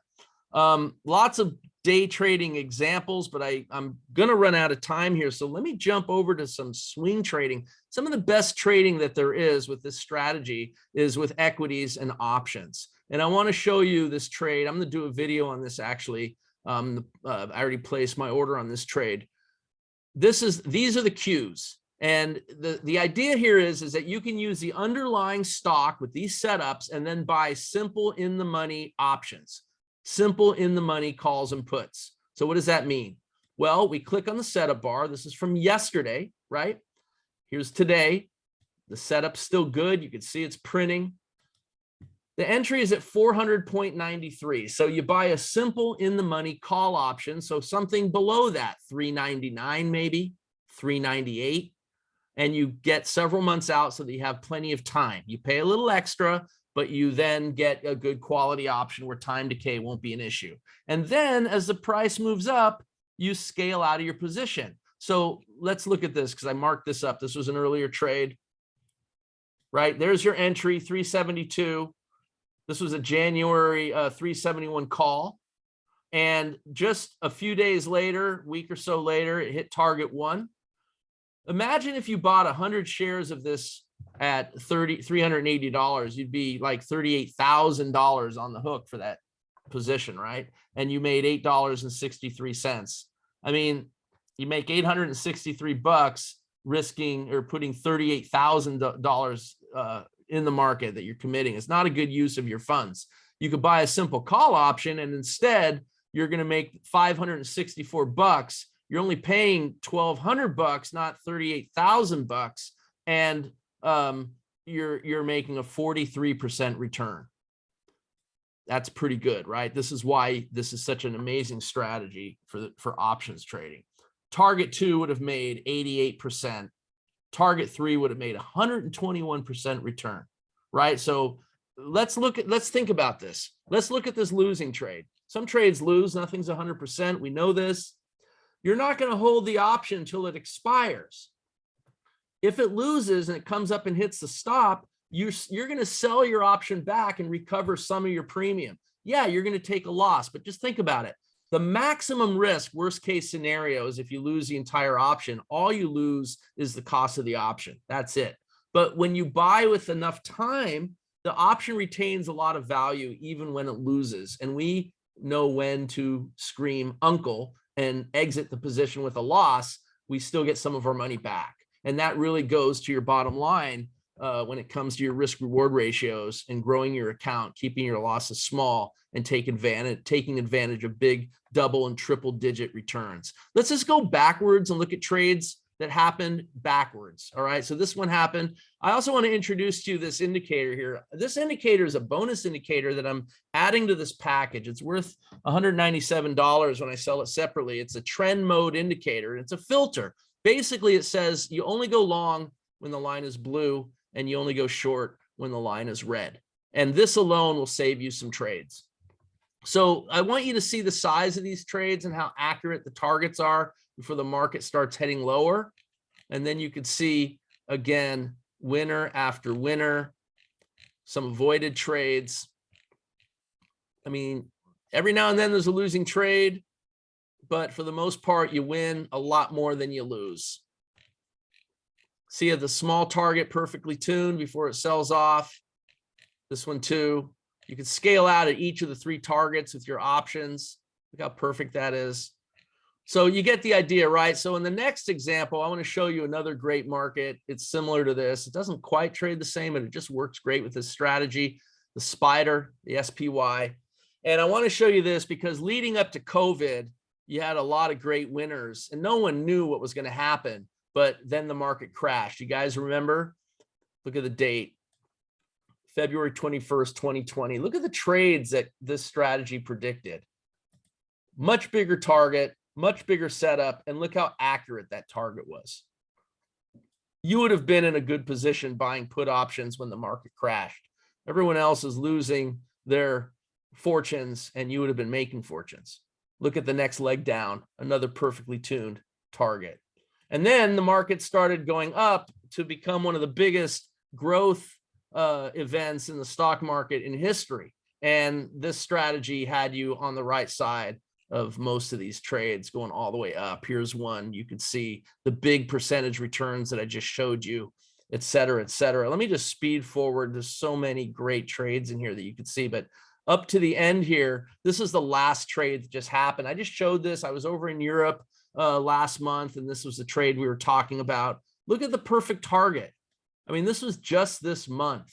Speaker 1: Lots of day trading examples, but I'm going to run out of time here. So let me jump over to some swing trading. Some of the best trading that there is with this strategy is with equities and options. And I want to show you this trade. I'm going to do a video on this actually. I already placed my order on this trade. These are the cues. And the idea here is that you can use the underlying stock with these setups and then buy simple in the money options, simple in the money calls and puts. So what does that mean? Well, we click on the setup bar. This is from yesterday, right? Here's today. The setup's still good. You can see it's printing. The entry is at 400.93. So you buy a simple in the money call option. So something below that, 399 maybe, 398. And you get several months out so that you have plenty of time. You pay a little extra, but you then get a good quality option where time decay won't be an issue. And then as the price moves up, you scale out of your position. So let's look at this because I marked this up. This was an earlier trade, right? There's your entry, 372. This was a January 371 call. And just a few days later, week or so later, it hit target 1. Imagine if you bought 100 shares of this at $380, you'd be like $38,000 on the hook for that position, right? And you made $8.63. I mean, you make $863 risking or putting $38,000 in the market that you're committing. It's not a good use of your funds. You could buy a simple call option and instead you're going to make $564. You're only paying $1,200, not $38,000, and you're making a 43% return. That's pretty good, right? This is why this is such an amazing strategy for options trading. Target 2 would have made 88%. Target 3 would have made 121% return, right? So let's think about this. Let's look at this losing trade. Some trades lose, nothing's 100%. We know this. You're not going to hold the option until it expires. If it loses and it comes up and hits the stop, you're going to sell your option back and recover some of your premium. Yeah, you're going to take a loss, but just think about it. The maximum risk, worst case scenario, is if you lose the entire option, all you lose is the cost of the option. That's it. But when you buy with enough time, the option retains a lot of value even when it loses. And we know when to scream uncle and exit the position with a loss. We still get some of our money back. And that really goes to your bottom line when it comes to your risk reward ratios and growing your account, keeping your losses small and taking advantage of big double and triple digit returns. Let's just go backwards and look at trades that happened backwards. All right, so this one happened. I also want to introduce to you this indicator here. This indicator is a bonus indicator that I'm adding to this package. It's worth $197 when I sell it separately. It's a trend mode indicator. It's a filter. Basically, it says you only go long when the line is blue and you only go short when the line is red. And this alone will save you some trades. So I want you to see the size of these trades and how accurate the targets are before the market starts heading lower. And then you could see, again, winner after winner, some avoided trades. I mean, every now and then there's a losing trade, but for the most part, you win a lot more than you lose. See the small target perfectly tuned before it sells off. This one too. You can scale out at each of the 3 targets with your options. Look how perfect that is. So you get the idea, right? So in the next example, I want to show you another great market. It's similar to this. It doesn't quite trade the same, but it just works great with this strategy, the spider, the SPY. And I want to show you this because leading up to COVID, you had a lot of great winners and no one knew what was going to happen, but then the market crashed. You guys remember? Look at the date. February 21st, 2020. Look at the trades that this strategy predicted. Much bigger target, much bigger setup, and look how accurate that target was. You would have been in a good position buying put options when the market crashed. Everyone else is losing their fortunes, and you would have been making fortunes. Look at the next leg down, another perfectly tuned target. And then the market started going up to become one of the biggest growth events in the stock market in history. And this strategy had you on the right side of most of these trades going all the way up. Here's one. You could see the big percentage returns that I just showed you, et cetera, et cetera. Let me just speed forward. There's so many great trades in here that you could see, but up to the end here, this is the last trade that just happened. I just showed this. I was over in Europe last month, and this was the trade we were talking about. Look at the perfect target. I mean, this was just this month,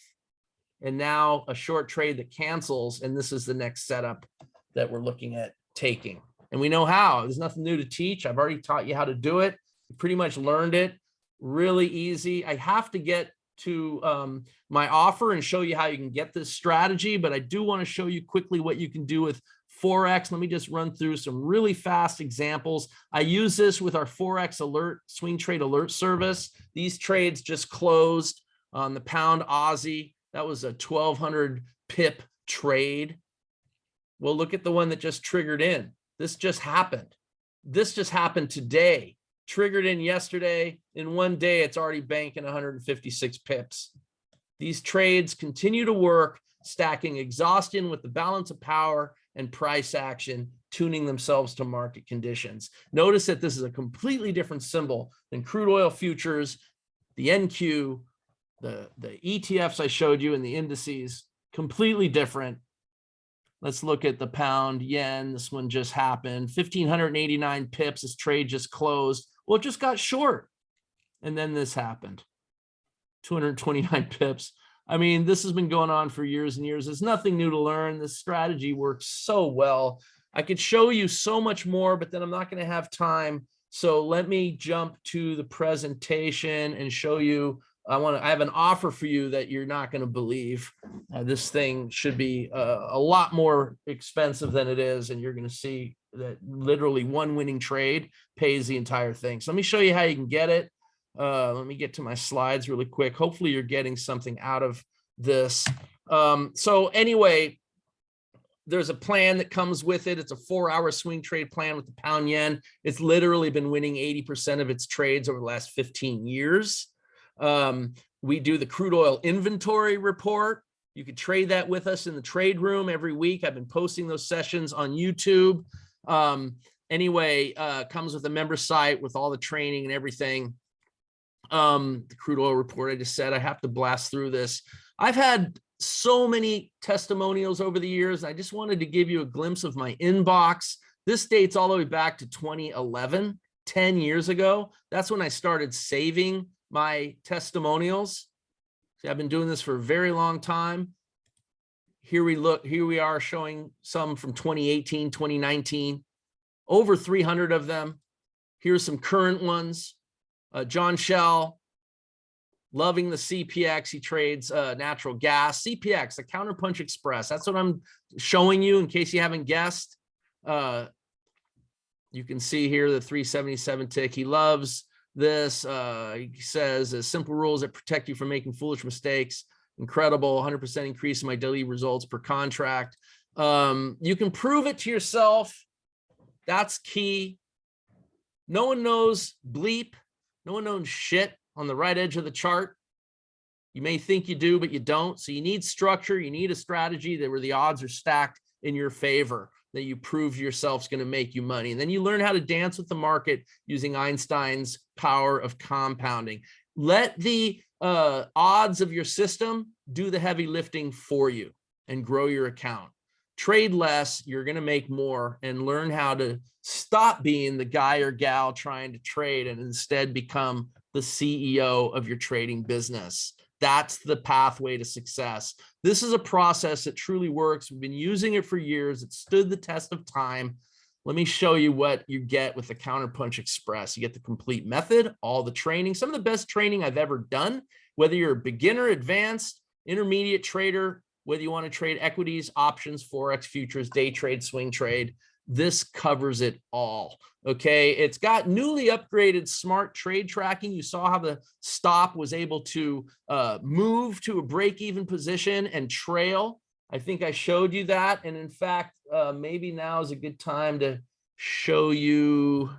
Speaker 1: and now a short trade that cancels, and this is the next setup that we're looking at taking. And we know how. There's nothing new to teach. I've already taught you how to do it. You pretty much learned it. Really easy. I have to get to my offer and show you how you can get this strategy, but I do want to show you quickly what you can do with Forex. Let me just run through some really fast examples. I use this with our Forex alert, swing trade alert service. These trades just closed on the pound Aussie. That was a 1200 pip trade. Well, look at the one that just triggered in. This just happened. This just happened today. Triggered in yesterday. In one day, it's already banking 156 pips. These trades continue to work, stacking exhaustion with the balance of power and price action, tuning themselves to market conditions. Notice that this is a completely different symbol than crude oil futures, the NQ, the ETFs I showed you, and the indices, completely different. Let's look at the pound yen. This one just happened. 1,589 pips. This trade just closed. Well, it just got short. And then this happened. 229 pips. I mean, this has been going on for years and years. There's nothing new to learn. This strategy works so well. I could show you so much more, but then I'm not going to have time. So let me jump to the presentation and show you. I have an offer for you that you're not going to believe. This thing should be a lot more expensive than it is, and you're going to see that literally one winning trade pays the entire thing. So let me show you how you can get it. Let me get to my slides really quick. Hopefully you're getting something out of this. So anyway, there's a plan that comes with it. It's a 4-hour swing trade plan with the pound yen. It's literally been winning 80% of its trades over the last 15 years. We do the crude oil inventory report. You could trade that with us in the trade room every week. I've been posting those sessions on YouTube. Anyway, comes with a member site with all the training and everything. The crude oil report, I just said, I have to blast through this. I've had so many testimonials over the years. I just wanted to give you a glimpse of my inbox. This dates all the way back to 2011, 10 years ago. That's when I started saving my testimonials. See, I've been doing this for a very long time. Here we are showing some from 2018, 2019, over 300 of them. Here's some current ones. John Shell, loving the CPX. He trades natural gas. CPX, the Counterpunch Express. That's what I'm showing you in case you haven't guessed. You can see here the 377 tick. He loves this. He says, simple rules that protect you from making foolish mistakes. Incredible, 100% increase in my daily results per contract. You can prove it to yourself. That's key. No one knows bleep. No one knows shit on the right edge of the chart. You may think you do, but you don't. So you need structure. You need a strategy that where the odds are stacked in your favor, that you prove yourself is going to make you money. And then you learn how to dance with the market using Einstein's power of compounding. Let the odds of your system do the heavy lifting for you and grow your account. Trade less, you're going to make more, and learn how to stop being the guy or gal trying to trade and instead become the CEO of your trading business. That's the pathway to success. This is a process that truly works. We've been using it for years. It stood the test of time. Let me show you what you get with the Counterpunch Express. You get the complete method, all the training, some of the best training I've ever done, whether you're a beginner, advanced, intermediate trader, whether you want to trade equities, options, Forex, futures, day trade, swing trade. This covers it all. Okay, it's got newly upgraded smart trade tracking. You saw how the stop was able to move to a break-even position and trail. I think I showed you that. And in fact, maybe now is a good time to show you.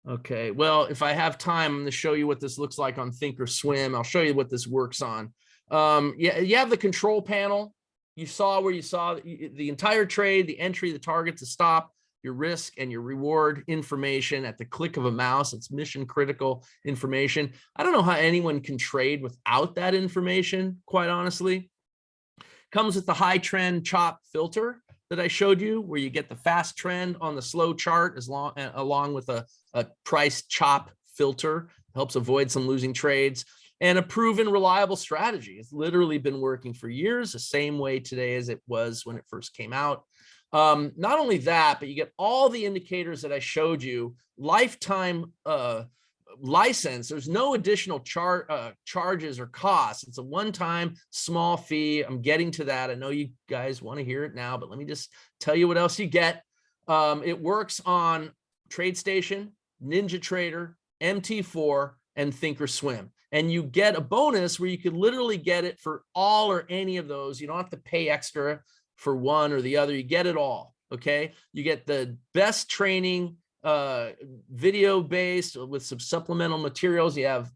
Speaker 1: Okay, well, if I have time, I'm going to show you what this looks like on Thinkorswim. I'll show you what this works on. Yeah, you have the control panel. You saw where you saw the entire trade, the entry, the target, the stop, your risk, and your reward information at the click of a mouse. It's mission critical information. I don't know how anyone can trade without that information, quite honestly. Comes with the high trend chop filter that I showed you, where you get the fast trend on the slow chart along with a price chop filter. Helps avoid some losing trades. And a proven reliable strategy. It's literally been working for years, the same way today as it was when it first came out. Not only that, but you get all the indicators that I showed you, lifetime license. There's no additional charges or costs. It's a one-time small fee. I'm getting to that. I know you guys want to hear it now, but let me just tell you what else you get. It works on TradeStation, NinjaTrader, MT4, and Thinkorswim. And you get a bonus where you could literally get it for all or any of those. You don't have to pay extra for one or the other. You get it all, okay? You get the best training, video-based with some supplemental materials. You have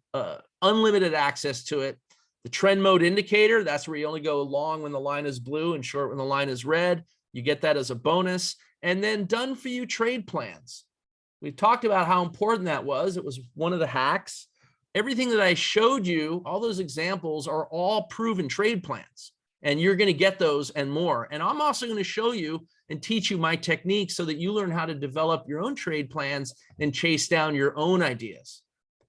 Speaker 1: unlimited access to it. The trend mode indicator, that's where you only go long when the line is blue and short when the line is red. You get that as a bonus. And then done for you trade plans. We talked about how important that was. It was one of the hacks. Everything that I showed you, all those examples are all proven trade plans, and you're going to get those and more. And I'm also going to show you and teach you my techniques so that you learn how to develop your own trade plans and chase down your own ideas,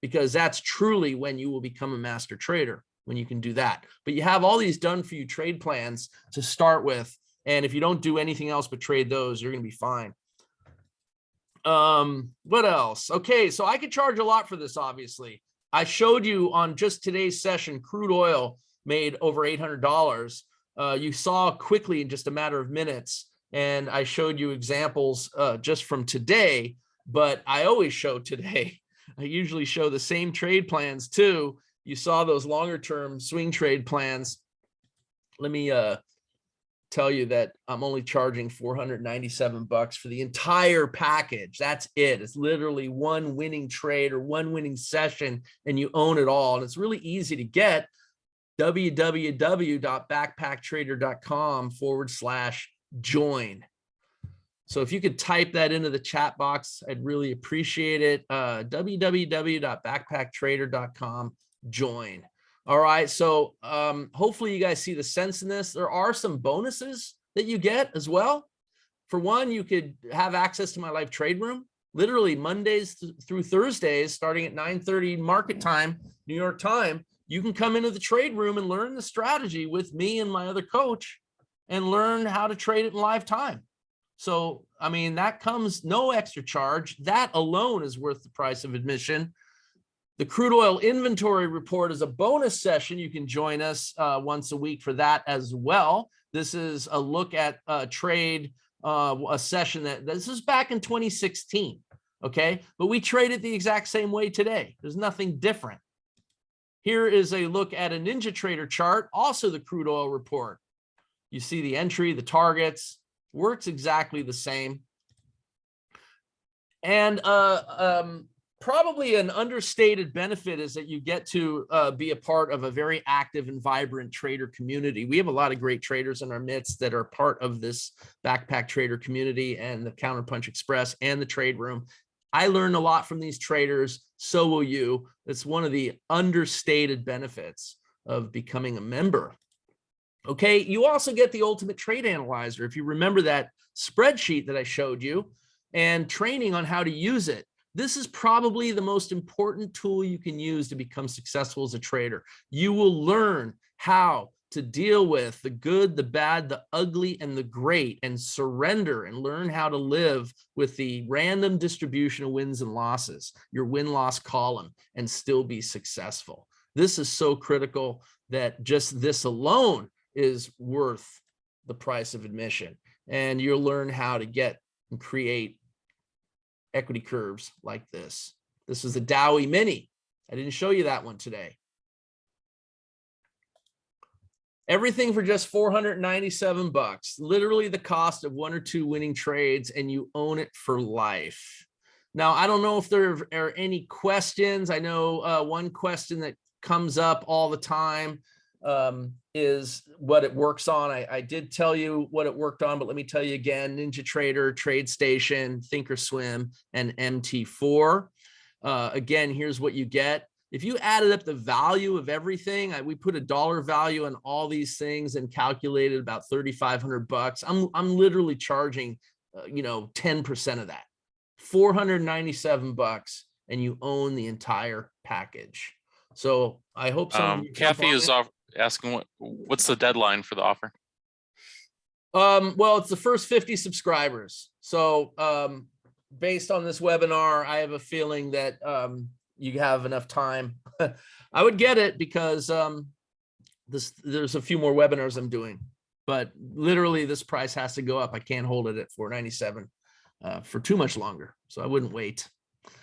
Speaker 1: because that's truly when you will become a master trader, when you can do that. But you have all these done for you trade plans to start with. And if you don't do anything else but trade those, you're going to be fine. What else? Okay, so I could charge a lot for this, obviously. I showed you on just today's session, crude oil made over $800. You saw quickly in just a matter of minutes, and I showed you examples just from today, but I always show today. I usually show the same trade plans too. You saw those longer term swing trade plans. Let me tell you that I'm only charging $497 for the entire package. That's it. It's literally one winning trade or one winning session, and you own it all. And it's really easy to get. www.backpacktrader.com/join. So if you could type that into the chat box, I'd really appreciate it. www.backpacktrader.com/join. All right, so hopefully you guys see the sense in this. There are some bonuses that you get as well. For one, you could have access to my live trade room, literally Mondays through Thursdays, starting at 9:30 market time, New York time. You can come into the trade room and learn the strategy with me and my other coach and learn how to trade it in live time. So, I mean, that comes no extra charge. That alone is worth the price of admission. The crude oil inventory report is a bonus session. You can join us once a week for that as well. This is a look at trade, a session this is back in 2016. Okay, but we trade it the exact same way today. There's nothing different. Here is a look at a Ninja Trader chart, also the crude oil report. You see the entry, the targets, works exactly the same. And probably an understated benefit is that you get to be a part of a very active and vibrant trader community. We have a lot of great traders in our midst that are part of this backpack trader community and the Counterpunch Express and the trade room. I learned a lot from these traders. So will you. It's one of the understated benefits of becoming a member. Okay, you also get the ultimate trade analyzer. If you remember that spreadsheet that I showed you and training on how to use it. This is probably the most important tool you can use to become successful as a trader. You will learn how to deal with the good, the bad, the ugly, and the great, and surrender and learn how to live with the random distribution of wins and losses, your win-loss column, and still be successful. This is so critical that just this alone is worth the price of admission. And you'll learn how to get and create equity curves like this. This is the Dowie Mini. I didn't show you that one today. Everything for just 497 bucks, literally the cost of 1 or 2 winning trades, and you own it for life. Now, I don't know if there are any questions. I know one question that comes up all the time is what it works on. I did tell you what it worked on, but let me tell you again: Ninja Trader, TradeStation, Thinkorswim, and MT4. Again, here's what you get. If you added up the value of everything, we put a dollar value on all these things and calculated about 3,500 bucks. I'm literally charging, 10% of that, 497 bucks, and you own the entire package. So I hope some.
Speaker 2: Kathy is asking what's the deadline for the offer?
Speaker 1: Well, it's the first 50 subscribers. So based on this webinar, I have a feeling that you have enough time. I would get it because there's a few more webinars I'm doing, but literally this price has to go up. I can't hold it at $497 for too much longer. So I wouldn't wait.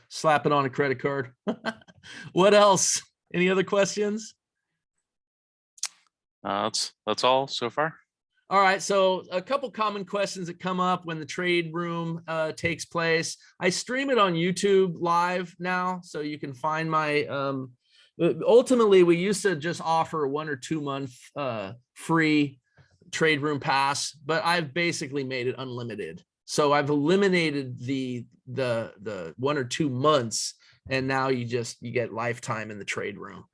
Speaker 1: Slap it on a credit card. What else? Any other questions?
Speaker 2: That's all so far.
Speaker 1: All right, so a couple common questions that come up when the trade room takes place. I stream it on YouTube live now, so you can find my, ultimately we used to just offer a 1 or 2 month free trade room pass, but I've basically made it unlimited. So I've eliminated the 1 or 2 months, and now you get lifetime in the trade room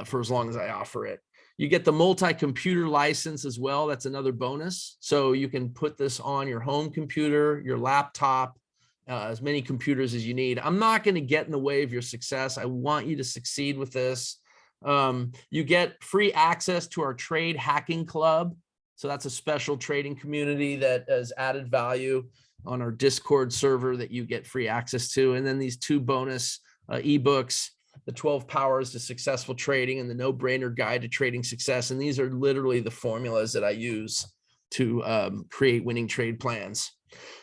Speaker 1: for as long as I offer it. You get the multi-computer license as well. That's another bonus. So you can put this on your home computer, your laptop, as many computers as you need. I'm not going to get in the way of your success. I want you to succeed with this. You get free access to our trade hacking club. So that's a special trading community that has added value on our Discord server that you get free access to. And then these 2 bonus ebooks, the 12 Powers to Successful Trading and the No-Brainer Guide to Trading Success. And these are literally the formulas that I use to create winning trade plans.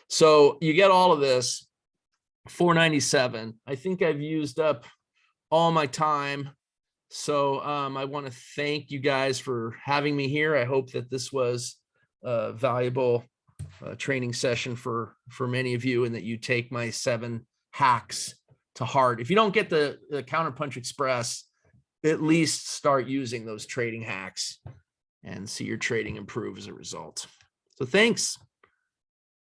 Speaker 1: So you get all of this, $497. I think I've used up all my time. So I want to thank you guys for having me here. I hope that this was a valuable training session for many of you, and that you take my 7 hacks to heart. If you don't get the Counterpunch Express, at least start using those trading hacks and see your trading improve as a result. So thanks.